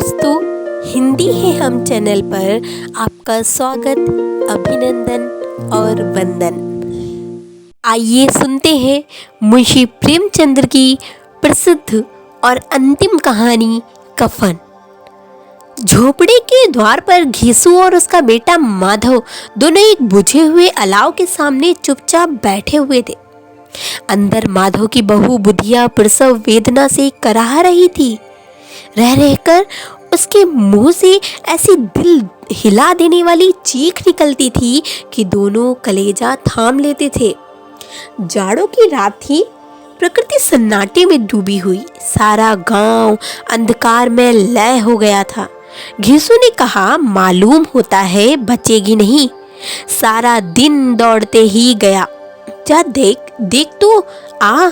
दोस्तों, हिंदी है हम चैनल पर आपका स्वागत, अभिनंदन और वंदन। आइए सुनते हैं मुंशी प्रेमचंद्र की प्रसिद्ध और अंतिम कहानी कफन। झोपड़े के द्वार पर घीसू और उसका बेटा माधव दोनों एक बुझे हुए अलाव के सामने चुपचाप बैठे हुए थे। अंदर माधव की बहू बुधिया प्रसव वेदना से कराह रही थी। रह रहकर उसके मुंह से ऐसी दिल हिला देने वाली चीख निकलती थी कि दोनों कलेजा थाम लेते थे। जाड़ों की रात थी, प्रकृति सन्नाटे में डूबी हुई, सारा गांव अंधकार में लय हो गया था। घीसू ने कहा, मालूम होता है बचेगी नहीं, सारा दिन दौड़ते ही गया। जा देख देख तो आ।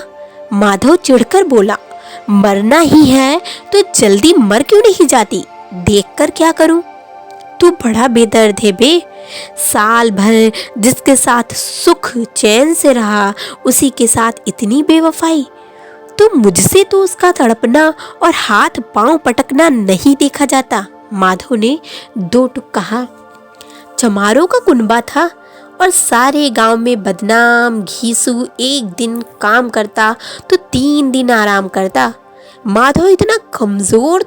माधव चिढ़कर बोला, मरना ही है तो जल्दी मर क्यों नहीं जाती, देखकर क्या करूं। तू बड़ा बेदर्द है बे। साल भर जिसके साथ सुख चैन से रहा, उसी के साथ इतनी बेवफाई। तो मुझसे तो उसका तड़पना और हाथ पांव पटकना नहीं देखा जाता। माधव ने दो टुक कहा। चमारों का कुनबा था और सारे गांव में बदनाम। घीसू एक दिन काम करता तो 3 दिन आराम करता। माधव इतना कामचोर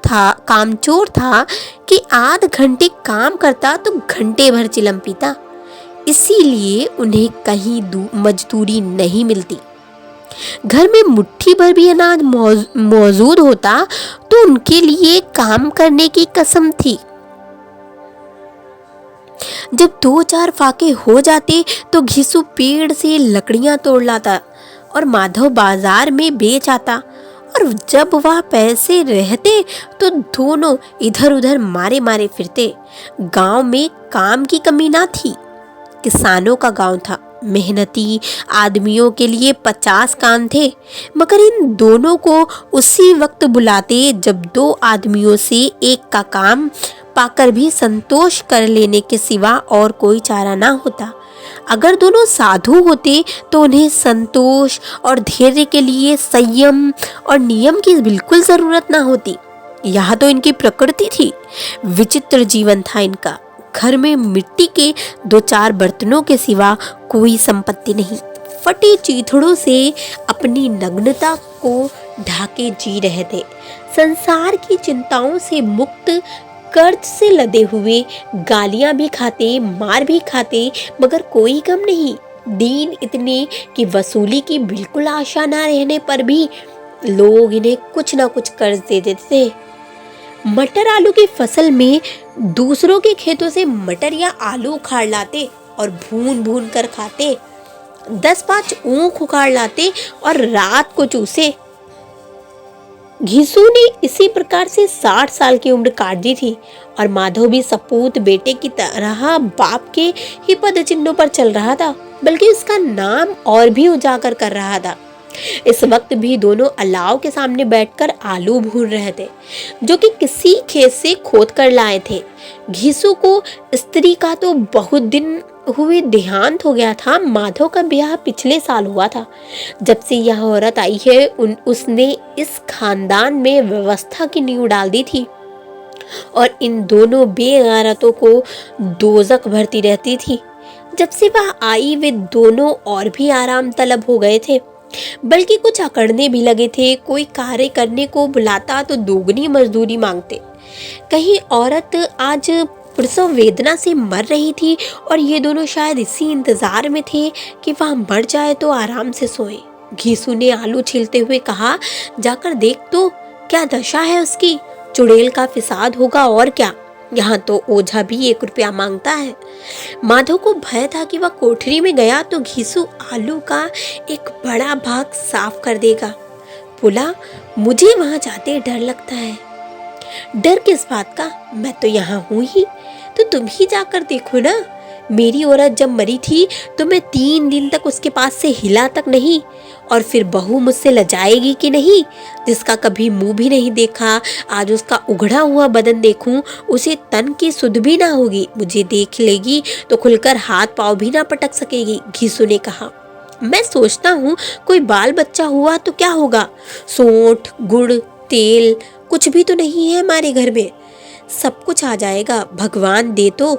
था कि आध घंटे काम करता तो घंटे भर चिलम पीता। इसीलिए उन्हें कहीं मजदूरी नहीं मिलती। घर में मुट्ठी भर भी अनाज मौजूद होता तो उनके लिए काम करने की कसम थी। जब 2-4 फाके हो जाते तो घीसू पेड़ से लकड़ियां तोड़ लाता और माधव बाजार में बेच आता। और जब वह पैसे रहते तो दोनों इधर उधर मारे मारे फिरते। गांव में काम की कमी ना थी। किसानों का गांव था, मेहनती आदमियों के लिए 50 काम थे, मगर इन दोनों को उसी वक्त बुलाते जब 2 आदमियों से एक का काम पाकर भी संतोष कर लेने के सिवा और कोई चारा ना होता। अगर दोनों साधु होते तो उन्हें संतोष और धैर्य के लिए संयम और नियम की बिल्कुल जरूरत ना होती। यह तो इनकी प्रकृति थी। विचित्र जीवन था इनका। घर में मिट्टी के 2-4 बर्तनों के सिवा कोई संपत्ति नहीं। फटे चीथड़ों से अपनी नग्नता को ढाके जी रहे थे। संसार की चिंताओं से मुक्त, कर्ज से लदे हुए, गालियां भी खाते, मार भी खाते, मगर कोई गम नहीं। दीन इतने कि वसूली की बिल्कुल आशा ना रहने पर भी लोग इन्हें कुछ ना कुछ कर्ज दे देते थे। मटर आलू की फसल में दूसरों के खेतों से मटर या आलू उखाड़ लाते और भून भून कर खाते। 10-5 ऊख उखाड़ लाते और रात को चूसे। घीसू ने इसी प्रकार से 60 साल की उम्र काट दी थी और माधव भी सपूत बेटे की तरह बाप के ही पद चिन्हों पर चल रहा था, बल्कि उसका नाम और भी उजागर कर रहा था। इस वक्त भी दोनों अलाव के सामने बैठकर आलू भून रहे थे, जो कि किसी खेत से खोद कर लाए थे। घीसू को स्त्री का तो बहुत दिन हुए देहांत हो गया था। माधव का ब्याह पिछले साल हुआ था। जब से यह औरत आई है उसने इस खानदान में व्यवस्था की नींव डाल दी थी और इन दोनों बेगैरतों को दोजख भरती रहती थी। जब से वह आई वे दोनों और भी आराम तलब हो गए थे, बल्कि कुछ अकड़ने भी लगे थे। कोई कार्य करने को बुलाता तो दोगुनी मजदूरी मांगते। कहीं औरत आज प्रसव वेदना से मर रही थी और ये दोनों शायद इसी इंतजार में थे कि वह मर जाए तो आराम से सोए। घीसू ने आलू छीलते हुए कहा, जाकर देख तो क्या दशा है उसकी। चुड़ैल का फिसाद होगा और क्या। यहाँ तो ओझा भी 1 रुपया मांगता है। माधव को भय था कि वह कोठरी में गया तो घीसू आलू का एक बड़ा भाग साफ कर देगा। बोला, मुझे वहां जाते डर लगता है। डर किस बात का, मैं तो यहाँ हूँ ही, तो तुम ही जाकर देखो ना। मेरी औरत जब मरी थी तो मैं 3 दिन तक उसके पास से हिला तक नहीं, और फिर बहू मुझसे लजाएगी कि नहीं, जिसका कभी मुंह भी नहीं देखा। आज उसका उघड़ा हुआ बदन देखूं, उसे तन की सुध भी ना होगी। मुझे देख लेगी तो खुलकर हाथ पांव भी ना पटक सकेगी। घीसू ने कहा, मैं सोचता हूँ कोई बाल बच्चा हुआ तो क्या होगा। सोंठ, गुड़, तेल कुछ भी तो नहीं है हमारे घर में। सब कुछ आ जाएगा, भगवान दे तो।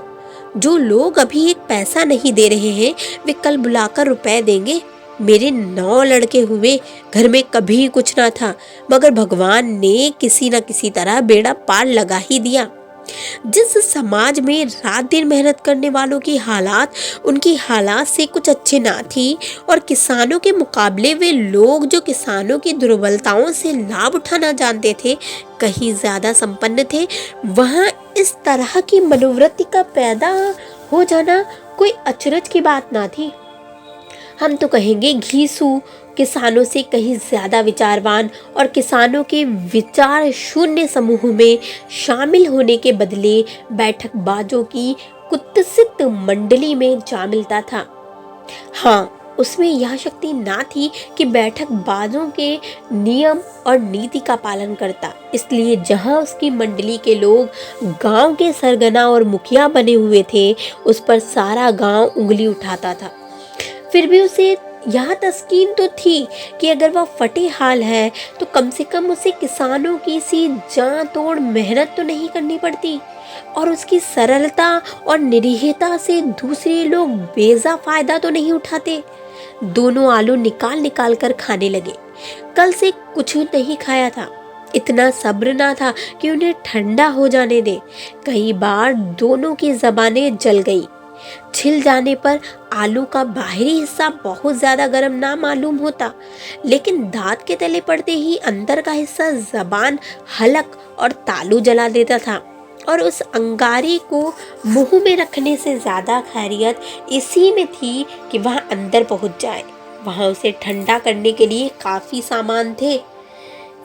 जो लोग अभी एक पैसा नहीं दे रहे हैं वे कल बुलाकर रुपए देंगे। मेरे 9 लड़के हुए, घर में कभी कुछ ना था, मगर भगवान ने किसी न किसी तरह बेड़ा पार लगा ही दिया। जिस समाज में रात दिन मेहनत करने वालों की हालात उनकी हालात से कुछ अच्छे ना थी, और किसानों के मुकाबले वे लोग जो किसानों की दुर्बलताओं से लाभ उठाना जानते थे कहीं ज्यादा संपन्न थे, वहां इस तरह की मनोवृत्ति का पैदा हो जाना कोई अचरज की बात ना थी। हम तो कहेंगे घीसू किसानों से कहीं ज्यादा विचारवान और किसानों के विचार शून्य समूह में शामिल होने के बदले बैठकबाजों की कुत्सित मंडली में जा मिलता था। हाँ, उसमें यह शक्ति ना थी कि बैठकबाजों के नियम और नीति का पालन करता, इसलिए जहां उसकी मंडली के लोग गांव के सरगना और मुखिया बने हुए थे, उस पर सारा गांव उंगली उठाता था। फिर भी उसे यह तस्कीन तो थी कि अगर वह फटे हाल है तो कम से कम उसे किसानों की सी जान तोड़ मेहनत तो नहीं करनी पड़ती, और उसकी सरलता और निरीहता से दूसरे लोग बेजा फायदा तो नहीं उठाते। दोनों आलू निकाल निकाल कर खाने लगे। कल से कुछ नहीं खाया था, इतना सब्र ना था कि उन्हें ठंडा हो जाने दे। कई बार दोनों की जबानें जल गई। छिल जाने पर आलू का बाहरी हिस्सा बहुत ज्यादा गर्म ना मालूम होता, लेकिन दांत के तले पड़ते ही अंदर का हिस्सा जबान, हलक और तालू जला देता था, और उस अंगारे को मुंह में रखने से ज्यादा खैरियत इसी में थी कि वह अंदर पहुंच जाए। वहां उसे ठंडा करने के लिए काफी सामान थे,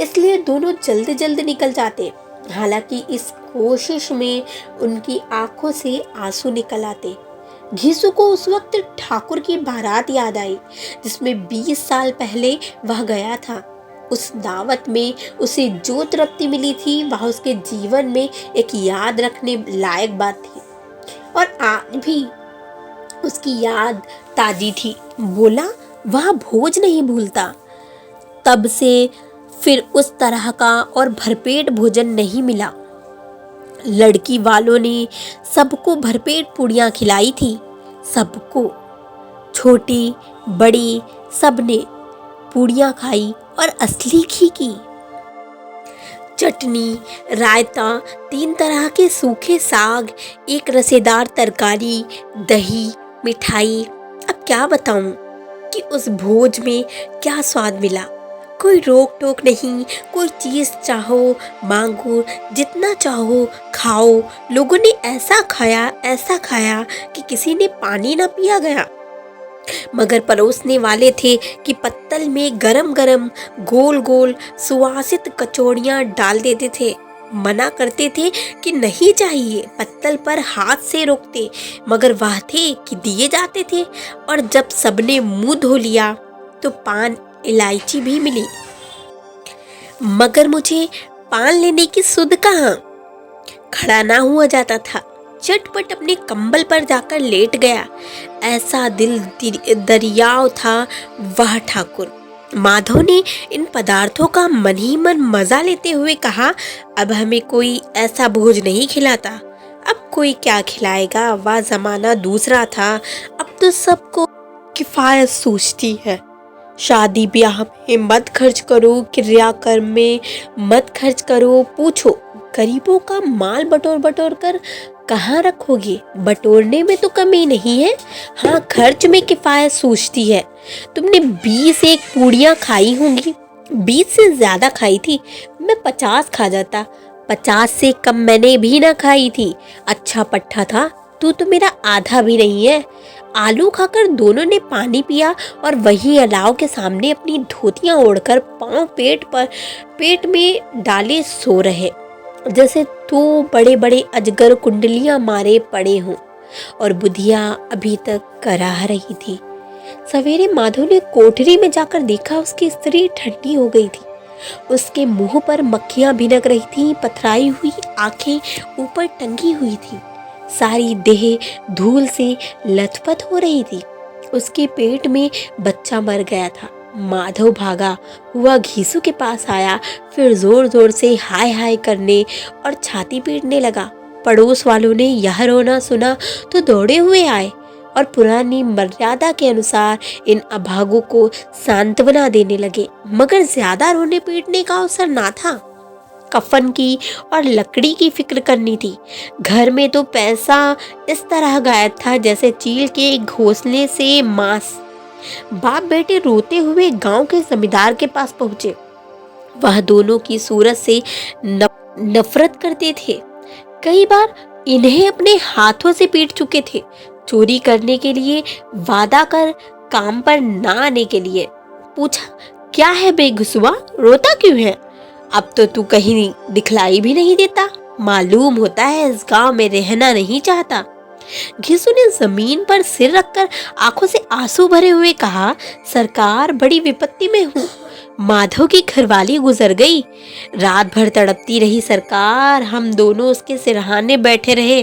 इसलिए दोनों जल्द जल्द निकल जाते। हालांकि इस कोशिश में उनकी आंखों से आंसू निकल आते। घीसू को उस वक्त ठाकुर की बारात याद आई जिसमें 20 साल पहले वह गया था। उस दावत में उसे जो तृप्ति मिली थी वह उसके जीवन में एक याद रखने लायक बात थी, और आज भी उसकी याद ताजी थी। बोला वह भोज नहीं भूलता। तब से फिर उस तरह का और भरपेट भोजन नहीं मिला। लड़की वालों ने सबको भरपेट पूड़ियाँ खिलाई थी, सबको, छोटी बड़ी सबने पूड़ियाँ खाई और असली घी की। चटनी, रायता, 3 तरह के सूखे साग, एक रसेदार तरकारी, दही, मिठाई। अब क्या बताऊं कि उस भोज में क्या स्वाद मिला। कोई रोक टोक नहीं, कोई चीज चाहो मांगो, जितना चाहो खाओ। लोगों ने ऐसा खाया कि किसी ने पानी ना पिया गया। मगर परोसने वाले थे कि पत्तल में गरम गरम गोल गोल सुवासित कचौड़ियां डाल देते थे। मना करते थे कि नहीं चाहिए, पत्तल पर हाथ से रोकते, मगर वह थे कि दिए जाते थे। और जब सबने मुंह धो लिया तो पान इलायची भी मिली, मगर मुझे पान लेने की सुध कहाँ। खड़ा ना हुआ जाता था, चटपट अपने कंबल पर जाकर लेट गया। ऐसा दिल दरियाव था वह ठाकुर। माधव ने इन पदार्थों का मन ही मन मजा लेते हुए कहा, अब हमें कोई ऐसा भोज नहीं खिलाता। अब कोई क्या खिलाएगा, वह जमाना दूसरा था। अब तो सबको किफायत सूझती है। शादी ब्याह में मत खर्च करो, क्रियाकर्म में मत खर्च करो। पूछो गरीबों का माल बटोर बटोर कर कहाँ रखोगे? बटोरने में तो कमी नहीं है, हाँ खर्च में किफायत सूझती है। तुमने 20 एक पूड़ियाँ खाई होंगी, 20 से ज्यादा खाई थी। मैं 50 खा जाता, 50 से कम मैंने भी ना खाई थी। अच्छा पट्टा था, तू तो मेरा आधा भी नहीं है। आलू खाकर दोनों ने पानी पिया और वहीं अलाव के सामने अपनी धोतियां ओढ़कर पांव पेट में डाले सो रहे, जैसे 2 बड़े बड़े अजगर कुंडलियां मारे पड़े हों, और बुधिया अभी तक कराह रही थी। सवेरे माधव ने कोठरी में जाकर देखा, उसकी स्त्री ठंडी हो गई थी। उसके मुंह पर मक्खियां भिनक रही थीं, पथराई हुई आंखें ऊपर टंगी हुई थी, सारी देह धूल से लथपथ हो रही थी। उसके पेट में बच्चा मर गया था। माधव भागा हुआ घीसू के पास आया, फिर जोर जोर से हाय हाय करने और छाती पीटने लगा। पड़ोस वालों ने यह रोना सुना तो दौड़े हुए आए और पुरानी मर्यादा के अनुसार इन अभागों को सांत्वना देने लगे, मगर ज्यादा रोने पीटने का अवसर ना था। कफन की और लकड़ी की फिक्र करनी थी। घर में तो पैसा इस तरह गायब था जैसे चील के घोंसले से मांस। बाप बेटे रोते हुए गांव के जमींदार के पास पहुंचे। वह दोनों की सूरत से नफरत करते थे। कई बार इन्हें अपने हाथों से पीट चुके थे, चोरी करने के लिए, वादा कर काम पर ना आने के लिए। पूछा, क्या है बेगुसुआ, रोता क्यों है? अब तो तू कहीं दिखलाई भी नहीं देता, मालूम होता है इस गांव में रहना नहीं चाहता। घिसू ने जमीन पर सिर रखकर आंखों से आंसू भरे हुए कहा, सरकार बड़ी विपत्ति में हूँ। माधव की घरवाली गुजर गई, रात भर तड़पती रही सरकार, हम दोनों उसके सिरहाने बैठे रहे,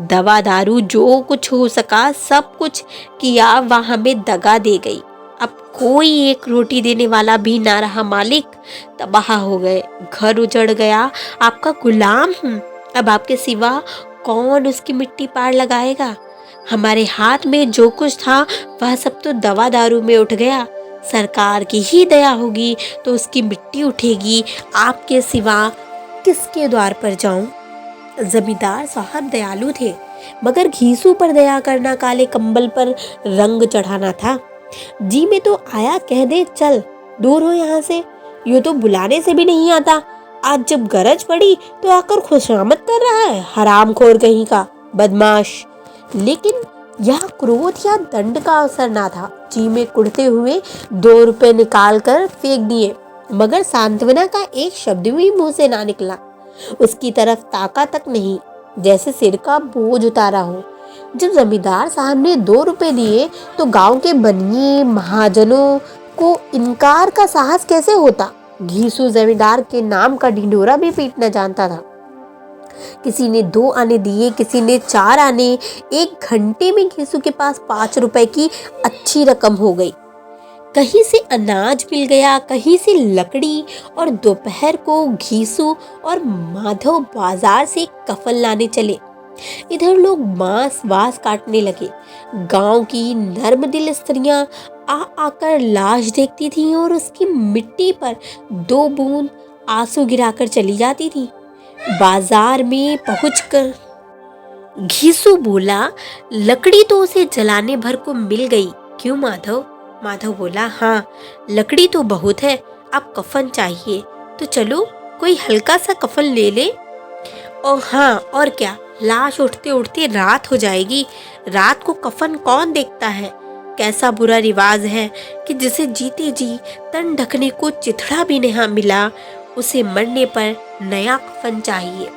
दवा दारू जो कुछ हो सका सब कुछ किया, वह हमें दगा दे गई। अब कोई एक रोटी देने वाला भी ना रहा मालिक, तबाह हो गए, घर उजड़ गया, आपका गुलाम हूँ। अब आपके सिवा कौन उसकी मिट्टी पार लगाएगा? हमारे हाथ में जो कुछ था वह सब तो दवा दारू में उठ गया। सरकार की ही दया होगी तो उसकी मिट्टी उठेगी, आपके सिवा किसके द्वार पर जाऊं? जमींदार साहब दयालु थे, मगर घीसू पर दया करना काले कंबल पर रंग चढ़ाना था। जी में तो आया कह दे, चल दूर हो यहाँ से, यूं तो बुलाने से भी नहीं आता, आज जब गरज पड़ी तो आकर खुशामद कर रहा है, हरामखोर कहीं का, बदमाश। लेकिन यह क्रोध या दंड का अवसर ना था। जी में कुड़ते हुए 2 रुपए निकाल कर फेंक दिए, मगर सांत्वना का एक शब्द भी मुंह से ना निकला। उसकी तरफ ताका तक नहीं, जैसे सिर का बोझ उतारा हो। जब जमींदार साहब ने 2 रुपए दिए तो गांव के बनिए महाजनों को इनकार का साहस कैसे होता? घीसू जमींदार के नाम का ढिंढोरा भी पीटना जानता था। किसी ने 2 आने दिए, किसी ने 4 आने। 1 घंटे में घीसू के पास 5 रुपए की अच्छी रकम हो गई। कहीं से अनाज मिल गया, कहीं से लकड़ी, और दोपहर को घीसू और माधव बाजार से कफन लाने चले। इधर लोग मांस वास काटने लगे। गांव की नर्म दिल स्त्रियां आकर लाश देखती थीं और उसकी मिट्टी पर 2 बूंद आंसू गिराकर चली जाती थी। बाजार में पहुंचकर घीसू बोला, लकड़ी तो उसे जलाने भर को मिल गई, क्यों माधव? माधव बोला, हाँ लकड़ी तो बहुत है, अब कफन चाहिए तो चलो कोई हल्का सा कफन ले ले। और हाँ और क्या, लाश उठते उठते रात हो जाएगी, रात को कफन कौन देखता है? कैसा बुरा रिवाज है कि जिसे जीते जी तन ढकने को चिथड़ा भी नहीं मिला, उसे मरने पर नया कफन चाहिए।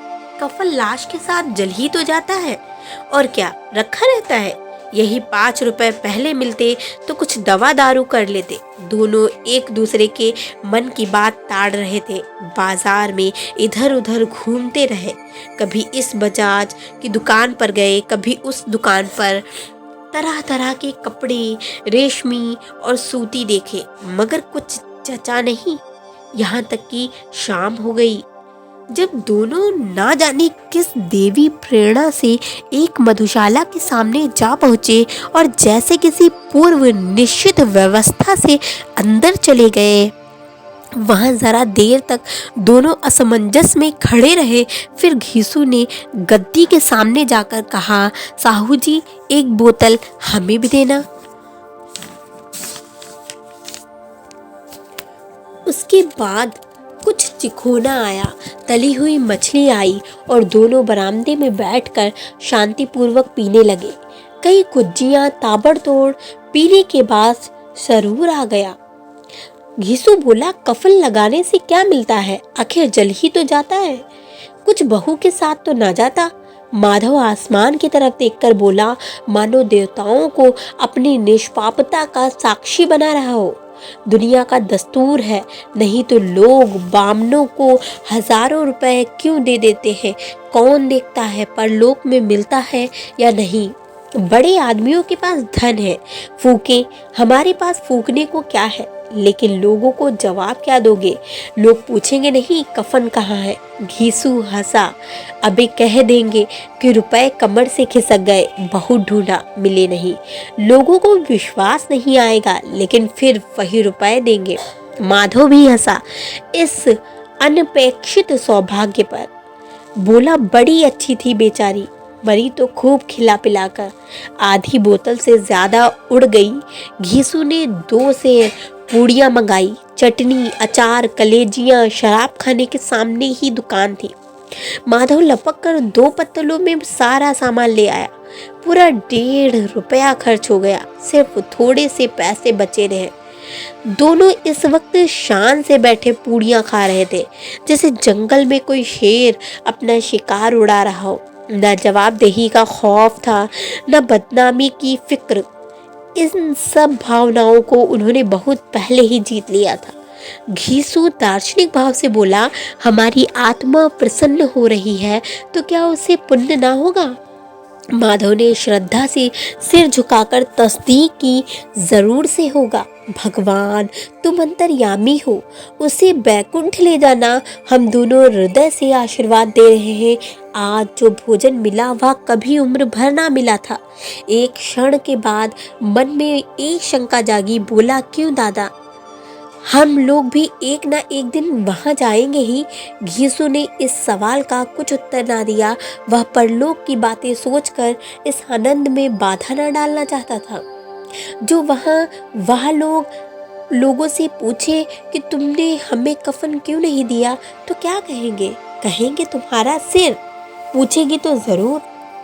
कफन लाश के साथ जल ही तो जाता है, और क्या रखा रहता है? यही 5 रुपए पहले मिलते तो कुछ दवा दारू कर लेते। दोनों एक दूसरे के मन की बात ताड़ रहे थे। बाजार में इधर उधर घूमते रहे, कभी इस बजाज की दुकान पर गए, कभी उस दुकान पर। तरह तरह के कपड़े, रेशमी और सूती देखे, मगर कुछ जचा नहीं। यहाँ तक कि शाम हो गई, जब दोनों ना जाने किस देवी प्रेरणा से एक मधुशाला के सामने जा पहुंचे और जैसे किसी पूर्व निश्चित व्यवस्था से अंदर चले गए। वहां जरा देर तक दोनों असमंजस में खड़े रहे। फिर घीसू ने गद्दी के सामने जाकर कहा, साहू जी 1 बोतल हमें भी देना। उसके बाद कुछ चिखोना आया, तली हुई मछली आई और दोनों बरामदे में बैठकर शांतिपूर्वक पीने लगे। कई कुज्जियां ताबड़तोड़ पीने के बाद सरूर आ गया। घीसू बोला, कफन लगाने से क्या मिलता है, आखिर जल ही तो जाता है, कुछ बहू के साथ तो ना जाता। माधव आसमान की तरफ देखकर बोला, मानो देवताओं को अपनी निष्पापता का साक्षी बना रहा हो। दुनिया का दस्तूर है, नहीं तो लोग बामनों को हजारों रुपए क्यों दे देते हैं? कौन देखता है परलोक में मिलता है या नहीं? बड़े आदमियों के पास धन है, फूके, हमारे पास फूकने को क्या है? लेकिन लोगों को जवाब क्या दोगे? लोग पूछेंगे नहीं कफन कहाँ है? घीसू हंसा। अबे कह देंगे कि रुपए कमर से खिसक गए, बहुत ढूंढा मिले नहीं। लोगों को विश्वास नहीं आएगा, लेकिन फिर वही रुपए देंगे। माधव भी हंसा इस अनपेक्षित सौभाग्य पर। बोला बड़ी अच्छी थी बेचारी, मरी तो खूब खिला पिलाकर, आधी बोतल से ज्यादा उड़ गई। घीसू ने 2 से पूड़ियाँ मंगाई, चटनी अचार कलेजियाँ। शराब खाने के सामने ही दुकान थी। माधव लपक कर 2 पत्तलों में सारा सामान ले आया। पूरा 1.5 रुपया खर्च हो गया, सिर्फ थोड़े से पैसे बचे रहे। दोनों इस वक्त शान से बैठे पूड़ियाँ खा रहे थे, जैसे जंगल में कोई शेर अपना शिकार उड़ा रहा हो। न जवाबदेही का खौफ था, न बदनामी की फिक्र। इन सब भावनाओं को उन्होंने बहुत पहले ही जीत लिया था। घीसू दार्शनिक भाव से बोला, हमारी आत्मा प्रसन्न हो रही है तो क्या उसे पुण्य ना होगा? माधव ने श्रद्धा से सिर झुकाकर तस्दीक की, जरूर से होगा। भगवान तुम अंतर्यामी हो, उसे बैकुंठ ले जाना। हम दोनों हृदय से आशीर्वाद दे रहे हैं। आज जो भोजन मिला वह कभी उम्र भर ना मिला था। एक क्षण के बाद मन में एक शंका जागी। बोला क्यों दादा, हम लोग भी एक ना एक दिन वहां जाएंगे ही? घीसू ने इस सवाल का कुछ उत्तर ना दिया। वह परलोक की बातें सोचकर इस आनंद में बाधा न डालना चाहता था। जो वह लोगों से पूछे कि तुमने हमें कफन क्यों नहीं दिया तो क्या कहेंगे? कहेंगे तुम्हारा सिर। पूछेगी तो जरूर,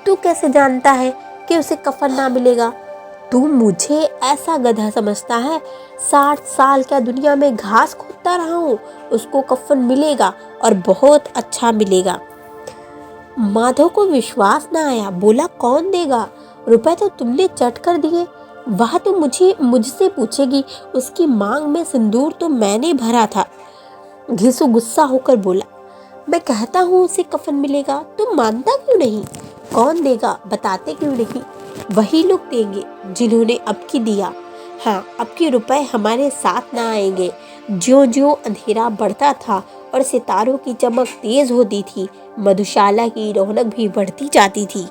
तू कैसे जानता है कि उसे कफन ना मिलेगा? तू मुझे ऐसा गधा समझता है? 60 साल क्या दुनिया में घास खोदता रहा हूँ, उसको कफन मिलेगा और बहुत अच्छा मिलेगा। माधव को विश्वास न आया। बोला कौन देगा? रुपए तो तुमने चट कर दिए। वह तो मुझसे पूछेगी, उसकी मांग में सिंदूर तो मैंने भरा था। घिसू गुस्सा होकर बोला, मैं कहता हूँ उसे कफन मिलेगा, तुम मानता क्यों नहीं? कौन देगा बताते क्यों नहीं? वही लोग देंगे जिन्होंने अब की दिया। हाँ, अब के रुपए हमारे साथ ना आएंगे। ज्यों ज्यों अंधेरा बढ़ता था और सितारों की चमक तेज होती थी, मधुशाला की रौनक भी बढ़ती जाती थी।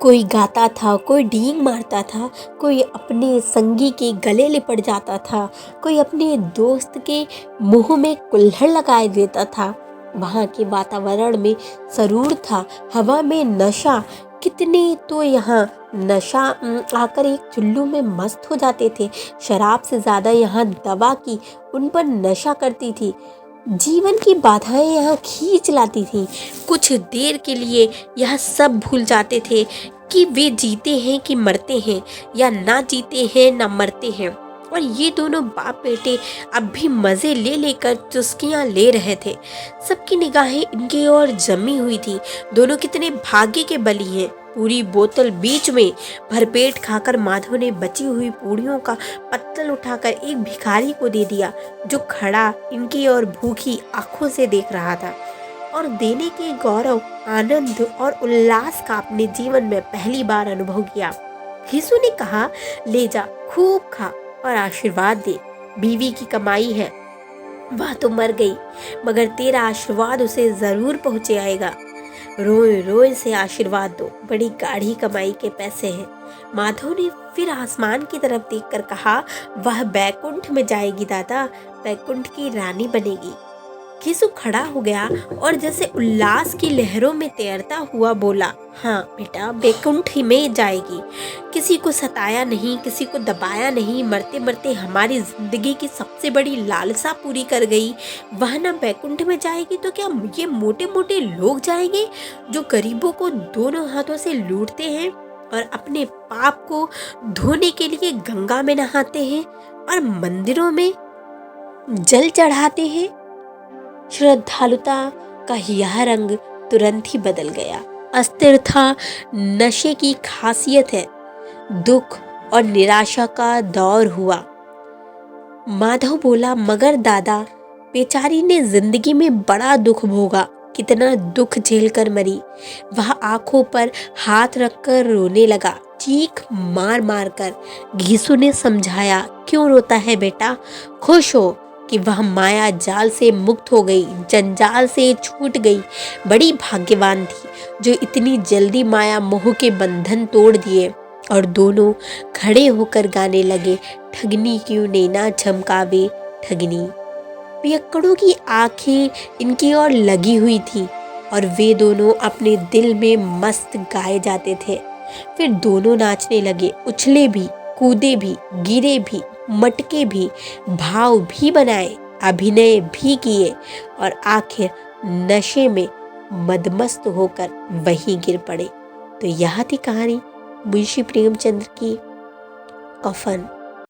कोई गाता था, कोई डींग मारता था, कोई अपने संगी के गले लिपट जाता था, कोई अपने दोस्त के मुंह में कुल्हड़ लगाए देता था। वहाँ के वातावरण में सरूर था, हवा में नशा। कितने तो यहाँ नशा आकर एक चुल्लू में मस्त हो जाते थे। शराब से ज्यादा यहाँ दवा की उन पर नशा करती थी। जीवन की बाधाएं यहाँ खींच लाती थी। कुछ देर के लिए यह सब भूल जाते थे कि वे जीते हैं कि मरते हैं, या ना जीते हैं ना मरते हैं। और ये दोनों बाप बेटे अब भी मजे ले लेकर चुस्कियां ले रहे थे। सबकी निगाहें इनकी ओर जमी हुई थी। दोनों कितने भाग्य के बली हैं। पूरी बोतल बीच में भरपेट खाकर माधव ने बची हुई पूड़ियों का पत्तल उठाकर एक भिखारी को दे दिया, जो खड़ा इनकी ओर भूखी आंखों से देख रहा था। और देने के गौरव, आनंद और उल्लास का अपने जीवन में पहली बार अनुभव किया। घीसू ने कहा, ले जा, खूब खा और आशीर्वाद दे। बीवी की कमाई है, वह तो मर गई, मगर तेरा आशीर्वाद उसे जरूर पहुंचे आएगा। रोए रोए से आशीर्वाद दो, बड़ी गाढ़ी कमाई के पैसे हैं। माधव ने फिर आसमान की तरफ देखकर कहा, वह बैकुंठ में जाएगी दादा, बैकुंठ की रानी बनेगी। घीसू खड़ा हो गया और जैसे उल्लास की लहरों में तैरता हुआ बोला, हाँ बेटा, बैकुंठ ही में जाएगी। किसी को सताया नहीं, किसी को दबाया नहीं, मरते मरते हमारी जिंदगी की सबसे बड़ी लालसा पूरी कर गई। वह ना बैकुंठ में जाएगी तो क्या ये मोटे मोटे लोग जाएंगे, जो गरीबों को दोनों हाथों से लूटते हैं और अपने पाप को धोने के लिए गंगा में नहाते हैं और मंदिरों में जल चढ़ाते हैं। श्रद्धालुता का यह रंग तुरंत ही बदल गया। अस्थिरता नशे की खासियत है। दुख और निराशा का दौर हुआ। माधव बोला, मगर दादा, बेचारी ने जिंदगी में बड़ा दुख भोगा, कितना दुख झेल कर मरी। वह आंखों पर हाथ रखकर रोने लगा, चीख मार मार कर घिसू ने समझाया, क्यों रोता है बेटा, खुश हो कि वह माया जाल से मुक्त हो गई, जंजाल से छूट गई। बड़ी भाग्यवान थी जो इतनी जल्दी माया मोह के बंधन तोड़ दिए। और दोनों खड़े होकर गाने लगे, ठगनी क्यों नैना झमकावे ठगनी। पियक्कड़ों की आंखें इनकी ओर लगी हुई थी और वे दोनों अपने दिल में मस्त गाए जाते थे। फिर दोनों नाचने लगे, उछले भी, कूदे भी, गिरे भी, मटके भी, भाव भी बनाए, अभिनय भी किए और आखिर नशे में मदमस्त होकर वहीं गिर पड़े। तो यह थी कहानी मुंशी प्रेमचंद की कफन।